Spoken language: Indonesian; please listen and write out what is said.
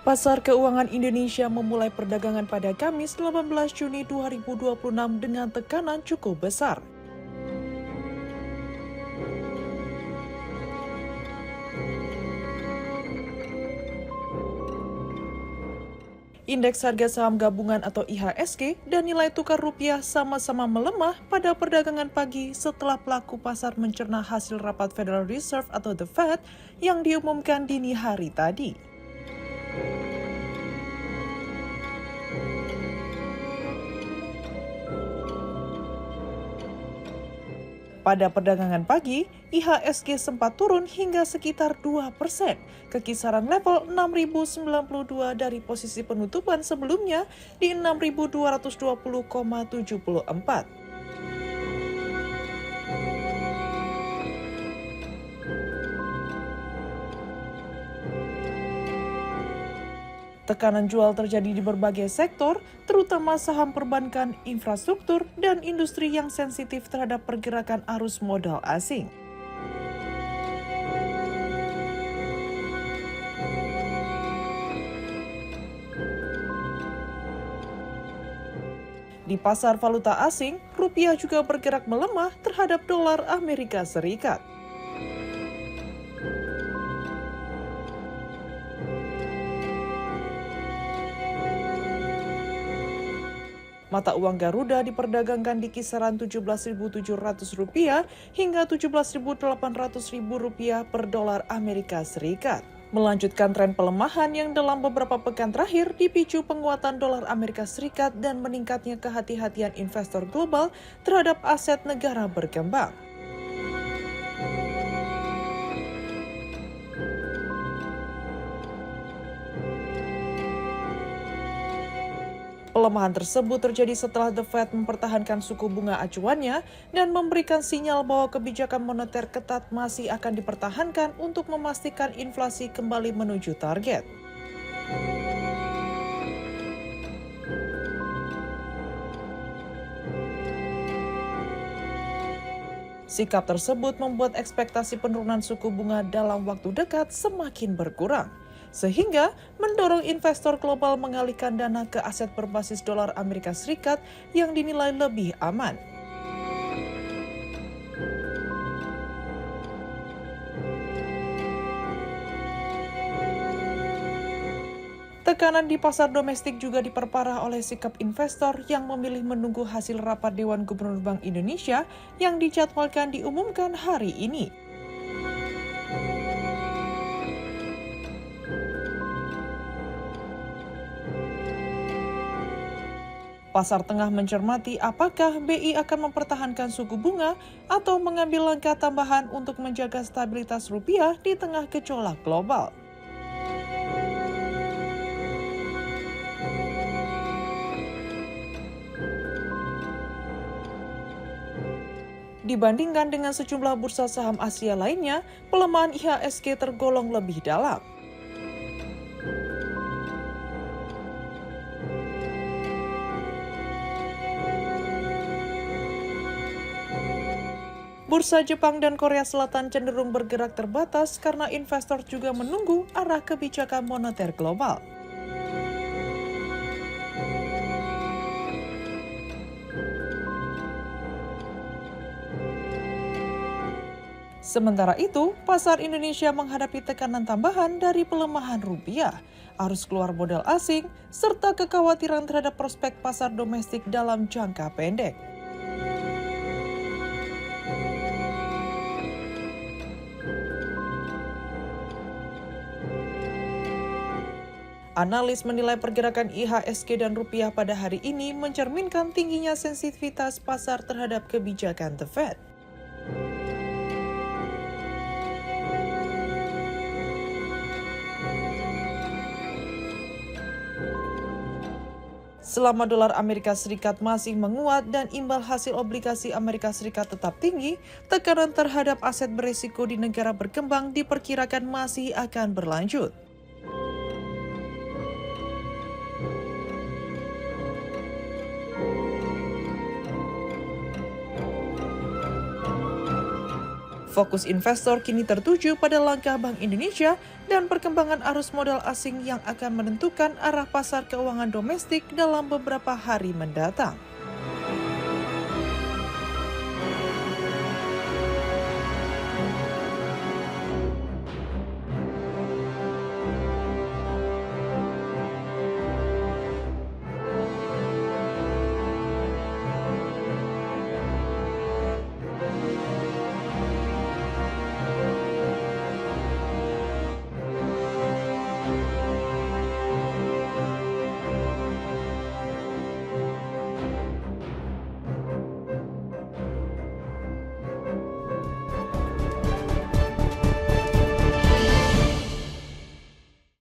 Pasar keuangan Indonesia memulai perdagangan pada Kamis 18 Juni 2026 dengan tekanan cukup besar. Indeks harga saham gabungan atau IHSG dan nilai tukar rupiah sama-sama melemah pada perdagangan pagi setelah pelaku pasar mencerna hasil rapat Federal Reserve atau The Fed yang diumumkan dini hari tadi. Pada perdagangan pagi, IHSG sempat turun hingga sekitar 2%, ke kisaran level 6.092 dari posisi penutupan sebelumnya di 6.220,74. Tekanan jual terjadi di berbagai sektor, terutama saham perbankan, infrastruktur, dan industri yang sensitif terhadap pergerakan arus modal asing. Di pasar valuta asing, rupiah juga bergerak melemah terhadap dolar Amerika Serikat. Mata uang Garuda diperdagangkan di kisaran Rp17.700 hingga Rp17.800 per dolar Amerika Serikat. Melanjutkan tren pelemahan yang dalam beberapa pekan terakhir dipicu penguatan dolar Amerika Serikat dan meningkatnya kehati-hatian investor global terhadap aset negara berkembang. Pelemahan tersebut terjadi setelah The Fed mempertahankan suku bunga acuannya dan memberikan sinyal bahwa kebijakan moneter ketat masih akan dipertahankan untuk memastikan inflasi kembali menuju target. Sikap tersebut membuat ekspektasi penurunan suku bunga dalam waktu dekat semakin berkurang, sehingga mendorong investor global mengalihkan dana ke aset berbasis dolar Amerika Serikat yang dinilai lebih aman. Tekanan di pasar domestik juga diperparah oleh sikap investor yang memilih menunggu hasil rapat Dewan Gubernur Bank Indonesia yang dijadwalkan diumumkan hari ini. Pasar tengah mencermati apakah BI akan mempertahankan suku bunga atau mengambil langkah tambahan untuk menjaga stabilitas rupiah di tengah gejolak global. Dibandingkan dengan sejumlah bursa saham Asia lainnya, pelemahan IHSG tergolong lebih dalam. Bursa Jepang dan Korea Selatan cenderung bergerak terbatas karena investor juga menunggu arah kebijakan moneter global. Sementara itu, pasar Indonesia menghadapi tekanan tambahan dari pelemahan rupiah, arus keluar modal asing, serta kekhawatiran terhadap prospek pasar domestik dalam jangka pendek. Analis menilai pergerakan IHSG dan rupiah pada hari ini mencerminkan tingginya sensitivitas pasar terhadap kebijakan The Fed. Selama dolar Amerika Serikat masih menguat dan imbal hasil obligasi Amerika Serikat tetap tinggi, tekanan terhadap aset berisiko di negara berkembang diperkirakan masih akan berlanjut. Fokus investor kini tertuju pada langkah Bank Indonesia dan perkembangan arus modal asing yang akan menentukan arah pasar keuangan domestik dalam beberapa hari mendatang.